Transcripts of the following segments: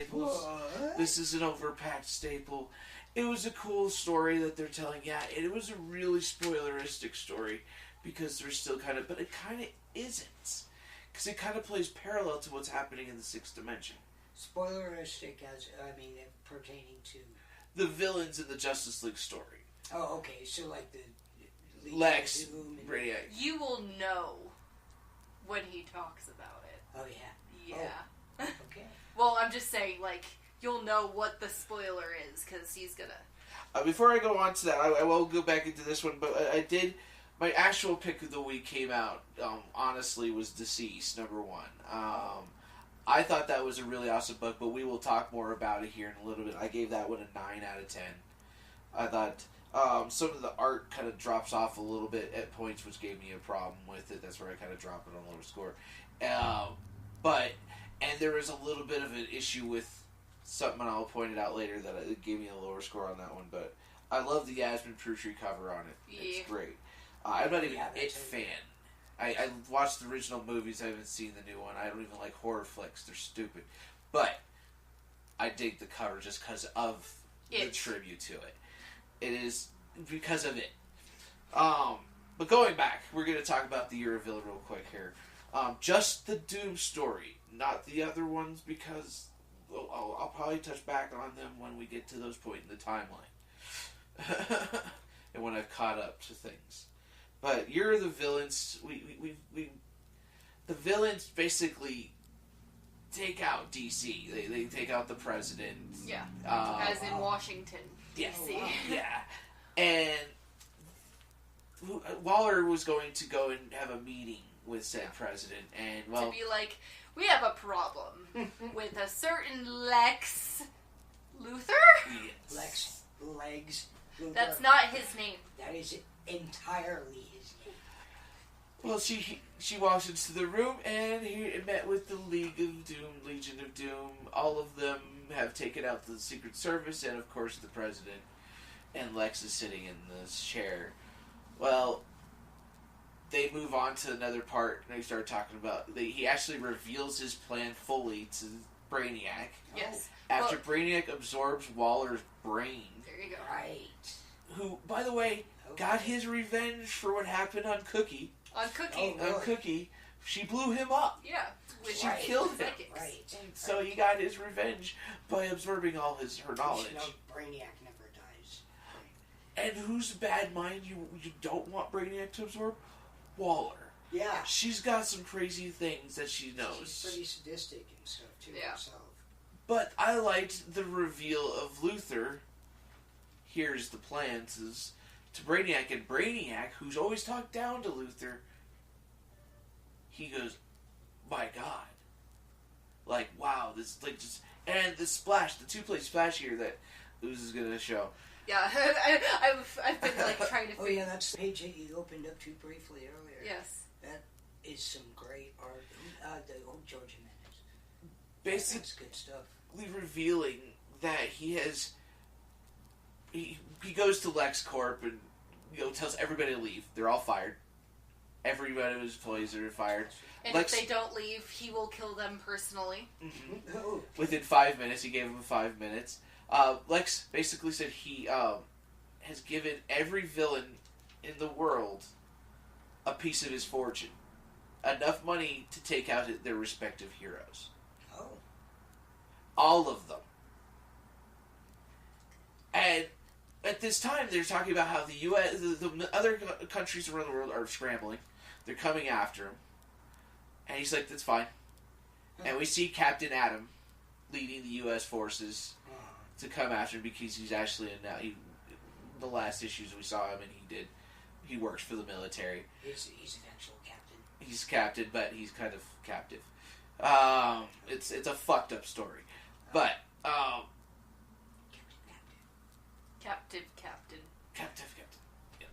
staples. What? This is an overpacked staple. It was a cool story that they're telling. Yeah, it was a really spoileristic story because there's still kind of, but it kind of isn't because it kind of plays parallel to what's happening in the sixth dimension. Spoileristic pertaining to The villains in the Justice League story. Oh, okay. So like the Lex, Doom and... Brainiac. You will know when he talks about it. Oh yeah. Yeah. Oh, okay. Well, I'm just saying, like, you'll know what the spoiler is because he's gonna. Before I go on to that, I will go back into this one, but I did. My actual pick of the week came out. Honestly, was DCeased #1. I thought that was a really awesome book, but we will talk more about it here in a little bit. I gave that one a 9 out of 10. I thought some of the art kind of drops off a little bit at points, which gave me a problem with it. That's where I kind of dropped it on a lower score. And there was a little bit of an issue with something I'll point it out later that it gave me a lower score on that one. But I love the Yasmin Petrie cover on it. Yeah. It's great. I'm not even an It fan. I watched the original movies. I haven't seen the new one. I don't even like horror flicks. They're stupid. But I dig the cover just because of the tribute to it. It is because of it. But going back, we're going to talk about the Year of Villain real quick here. Just the Doom story, not the other ones, because I'll probably touch back on them when we get to those points in the timeline. And when I've caught up to things. But Year of the Villains, the villains basically take out DC. They take out the president. Yeah. As in Washington, Yeah. DC. Yeah. And Waller was going to go and have a meeting with said president, and to be like, we have a problem with a certain Lex Luthor? Yes. Legs. Luthor. That's not his name. That is entirely his name. Well, she walks into the room, and he met with the League of Doom, Legion of Doom. All of them have taken out the Secret Service, and of course the president. And Lex is sitting in this chair. Well, they move on to another part, and they start talking about... he actually reveals his plan fully to Brainiac. Yes. After Brainiac absorbs Waller's brain. There you go. Right. Who, by the way, got his revenge for what happened on Cookie. On Cookie. Oh, really? On Cookie. She blew him up. Yeah. She killed him. Right. So he got his revenge by absorbing all her knowledge. You know, Brainiac never dies. And whose bad mind you don't want Brainiac to absorb? Waller. Yeah. She's got some crazy things that she knows. She's pretty sadistic and stuff, too, herself. But I liked the reveal of Luthor. Here's the plan to Brainiac. And Brainiac, who's always talked down to Luthor, he goes, my God. Like, wow, this, like, just... And the splash, the two-play splash here that Ooze is going to show. Yeah, I've been, like, trying to Oh, yeah, that's the page that you opened up to briefly earlier. Yes. That is some great art. The old George Jimenez. Basically, That's good stuff. Revealing that he has... He goes to LexCorp and tells everybody to leave. They're all fired. Everybody of his employees are fired. And if they don't leave, he will kill them personally. Mm-hmm. Oh, okay. Within 5 minutes, he gave him 5 minutes. Lex basically said he has given every villain in the world a piece of his fortune. Enough money to take out their respective heroes. Oh. All of them. And at this time, they're talking about how the U.S., the other countries around the world are scrambling. They're coming after him. And he's like, that's fine. And we see Captain Atom leading the U.S. forces to come after him because he's actually the last issues we saw him and he works for the military. He's an actual captain. He's captain, but he's kind of captive. It's a fucked up story. But, Captain. Captive. Yeah.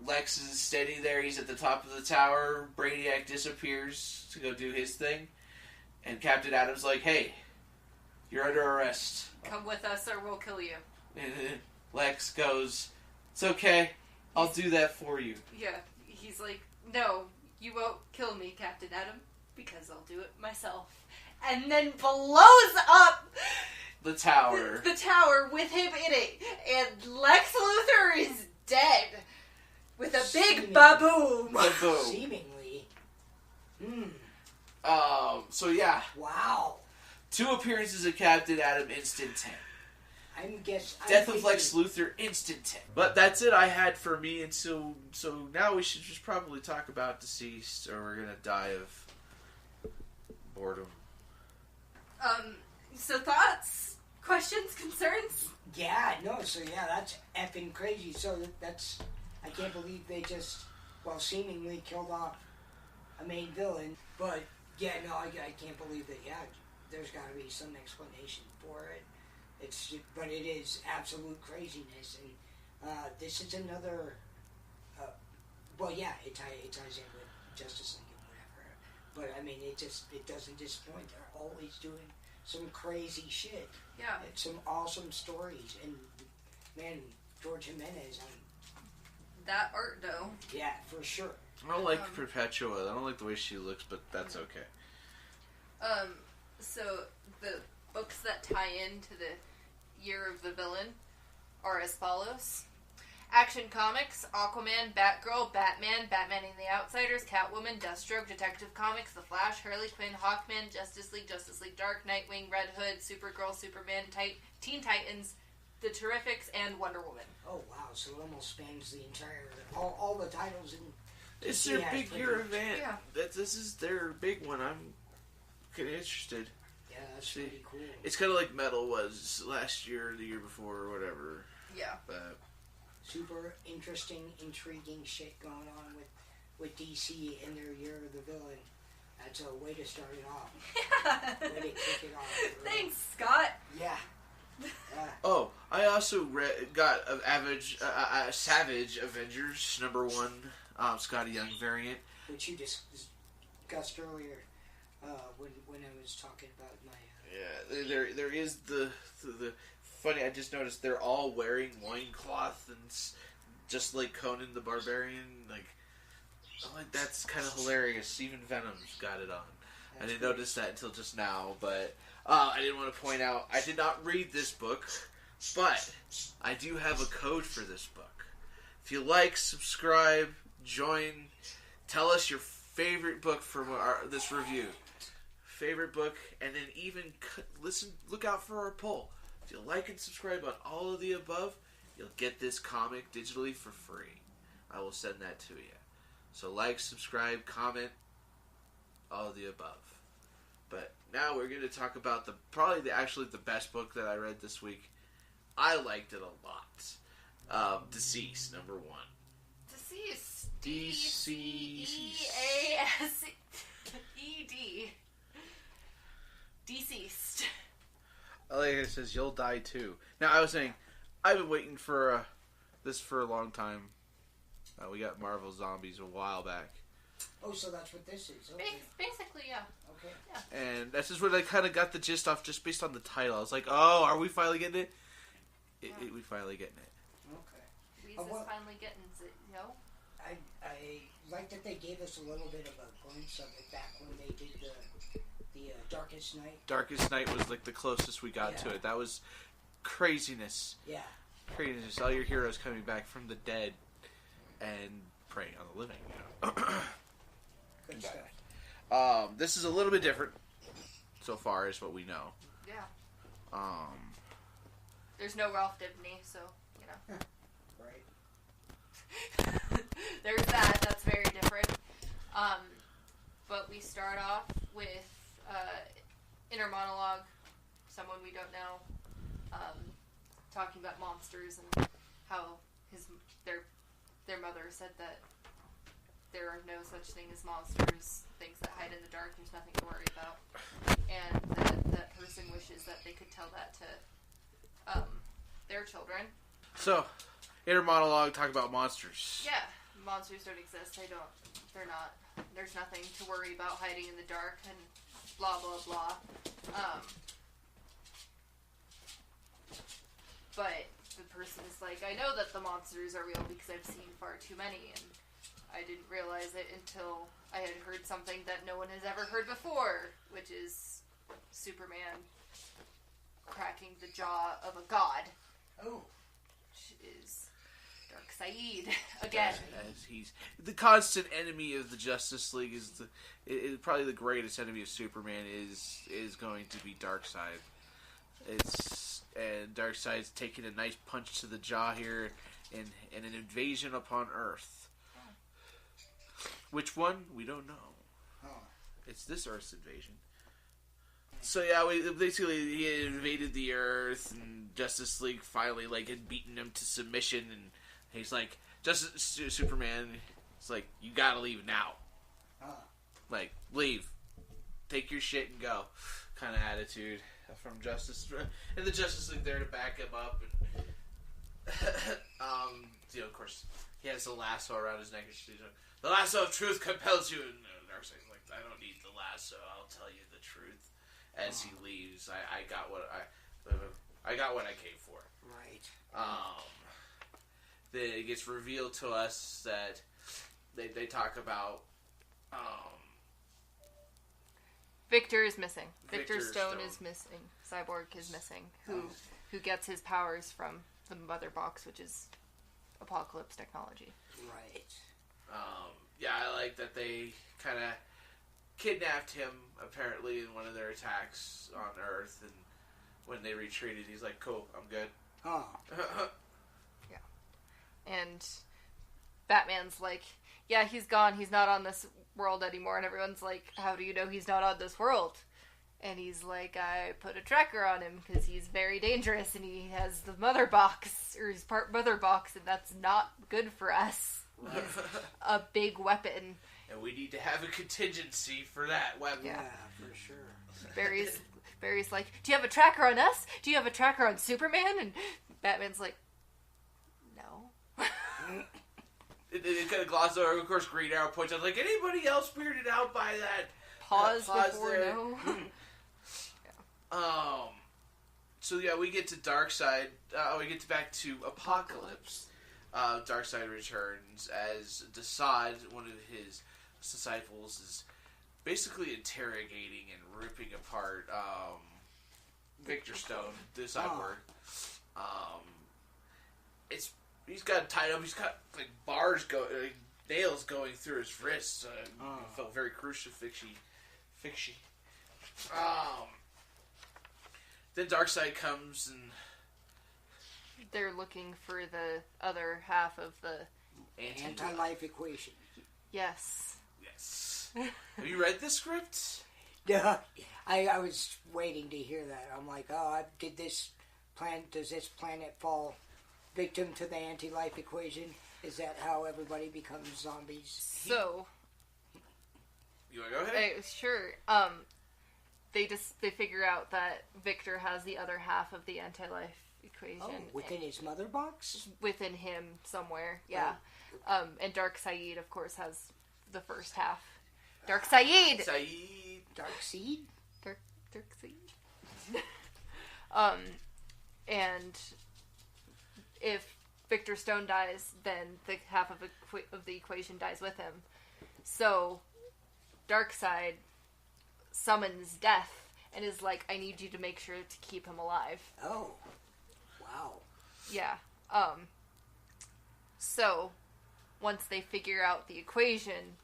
Lex is standing there. He's at the top of the tower. Brainiac disappears to go do his thing. And Captain Atom's like, hey, you're under arrest. Come with us or we'll kill you. And Lex goes, it's okay. I'll do that for you. Yeah. He's like, no, you won't kill me, Captain Atom. because I'll do it myself, and then blows up the tower. The tower with him in it, and Lex Luthor is dead with a big baboom. Baboom. Seemingly. So yeah. Wow. 2 appearances of Captain Atom, instant 10. Death of Lex Luthor, instant 10. But that's it I had for me, and so now we should just probably talk about DCeased, or we're gonna die of boredom. So thoughts, questions, concerns? Yeah, no, so yeah, that's effing crazy. So that's, I can't believe they just, well, seemingly killed off a main villain. But, yeah, no, I can't believe that, yeah, there's got to be some explanation for it. But it is absolute craziness. And this is another, well, yeah, it ties in with Justice League and whatever. But, I mean, it doesn't disappoint. They're always doing some crazy shit. Yeah. It's some awesome stories. And, man, George Jimenez, that art, though. yeah, for sure. I don't like Perpetua. I don't like the way she looks, but that's okay. So the books that tie into the Year of the Villain are as follows. Action Comics, Aquaman, Batgirl, Batman, Batman and the Outsiders, Catwoman, Deathstroke, Detective Comics, The Flash, Harley Quinn, Hawkman, Justice League Dark, Nightwing, Red Hood, Supergirl, Superman, Teen Titans, The Terrifics, and Wonder Woman. Oh, wow, so it almost spans the entire, all the titles in... It's their big year event. Yeah. This is their big one. I'm kind of interested. Yeah, that's pretty cool. It's kind of like Metal was last year, the year before, or whatever. Yeah. But super interesting, intriguing shit going on with DC and their Year of the Villain. That's a way to start it off. Yeah. Way to kick it off. Really. Thanks, Scott. Yeah. Oh, I also got a Savage Avengers #1 Scotty Young variant, which you discussed earlier when I was talking about my... Yeah, there is the funny. I just noticed they're all wearing loincloth, and just like Conan the Barbarian. Like that's kind of hilarious. Even Venom's got it on. I didn't notice that until just now, but I didn't want to point out. I did not read this book, but I do have a code for this book. If you like, subscribe, join, tell us your favorite book from this review. Favorite book, and then even look out for our poll. If you like and subscribe on all of the above, you'll get this comic digitally for free. I will send that to you. So like, subscribe, comment, all of the above. But now we're going to talk about probably the best book that I read this week. I liked it a lot. DCeased, #1. DCeased. DCeased. DCeased. DCeased. Like it says, you'll die too. Now, I was saying, I've been waiting for this for a long time. We got Marvel Zombies a while back. Oh, so that's what this is. Okay. Basically, yeah. Okay. Yeah. And that's just what I kind of got the gist off just based on the title. I was like, oh, are we finally getting it? We finally getting it. Okay. Weeze is finally getting it, you know? I like that they gave us a little bit of a glimpse of it back when they did the Darkest Night. Darkest Night was like the closest we got to it. That was craziness. Yeah. Craziness. All your heroes coming back from the dead and preying on the living. You know? Good stuff. This is a little bit different so far, is what we know. Yeah. There's no Ralph Dibny, so you know. Right. There's that. That's very different. But we start off with inner monologue, someone we don't know, talking about monsters and how their mother said that there are no such thing as monsters, things that hide in the dark, there's nothing to worry about, and that person wishes that they could tell that to their children. So, inner monologue, talk about monsters. Yeah, monsters don't exist. They're not. There's nothing to worry about hiding in the dark and blah, blah, blah. But the person is like, I know that the monsters are real because I've seen far too many, and I didn't realize it until I had heard something that no one has ever heard before, which is Superman cracking the jaw of a god. Oh. Which is Darkseid again. As he's the constant enemy of the Justice League is probably the greatest enemy of Superman is going to be Darkseid. And Darkseid's taking a nice punch to the jaw here in an invasion upon Earth. Which one? We don't know. It's this Earth's invasion. So yeah, he invaded the Earth, and Justice League finally had beaten him to submission, and he's like, Superman, it's like, you gotta leave now. Leave. Take your shit and go. Kind of attitude from Justice, and the Justice League there to back him up, and of course, he has the lasso around his neck, and she's like, the lasso of truth compels you, and Darkseid's like, I don't need the lasso, I'll tell you the truth. As he leaves, I got what I came for. Right. Then it gets revealed to us that they talk about Victor is missing. Victor Stone is missing. Cyborg is missing. Who gets his powers from the Mother Box, which is Apocalypse technology. Right. Yeah, I like that they kind of kidnapped him, apparently, in one of their attacks on Earth, and when they retreated, he's like, cool, I'm good. Yeah. And Batman's like, yeah, he's gone, he's not on this world anymore, and everyone's like, how do you know he's not on this world? And he's like, I put a tracker on him, because he's very dangerous, and he has the Mother Box, or he's part Mother Box, and that's not good for us. He has a big weapon. And we need to have a contingency for that weapon. Yeah, for sure. Barry's like, do you have a tracker on us? Do you have a tracker on Superman? And Batman's like, no. It kind of glosses over. Of course, Green Arrow points out, like, anybody else weirded out by that? Pause before there. no. So yeah, we get to Darkseid. We get back to Apocalypse. Darkseid returns as DCeased, one of his disciples, is basically interrogating and ripping apart Victor Stone, the cyborg. He's got tied up. He's got bars nails going through his wrists. It felt very crucifixy. Then Darkseid comes and They're looking for the other half of the anti-life equation. Yes. Have you read the script? Yeah, I was waiting to hear that. I'm like, does this planet fall victim to the anti-life equation? Is that how everybody becomes zombies? So, you want to go ahead? sure. They figure out that Victor has the other half of the anti-life equation. Oh, within his Mother Box? Within him somewhere, yeah. And Darkseid, of course, has the first half. Darkseid! Darkseid? Darkseid. And if Victor Stone dies, then the half of the equation dies with him. So, Darkseid summons Death and is like, I need you to make sure to keep him alive. Oh. Wow. Yeah. So, once they figure out the equation,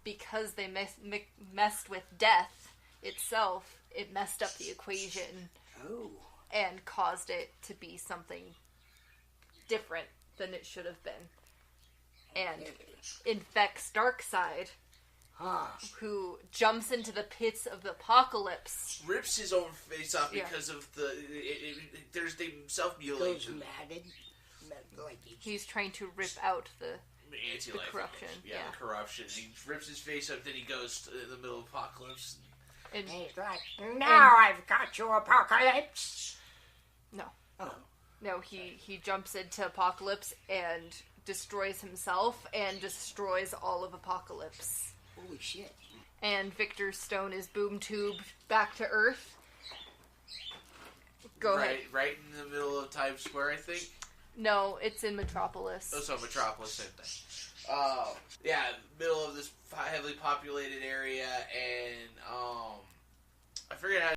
because they messed with Death itself, it messed up the equation. Oh. And caused it to be something different than it should have been. And infects Darkseid, who jumps into the pits of the apocalypse. Rips his own face off because of there's the self-mutilation. Goes matted. He's trying to rip out the anti-life corruption. The corruption. He rips his face up, then he goes to the middle of apocalypse. And he's like, now I've got you, Apocalypse. No. Oh. No, he jumps into Apocalypse and destroys himself and destroys all of Apocalypse. Holy shit. And Victor Stone is boom-tubed back to Earth. Go ahead. Right in the middle of Times Square, I think? No, it's in Metropolis. Oh, so Metropolis, same thing. Yeah, middle of this heavily populated area, and I forget how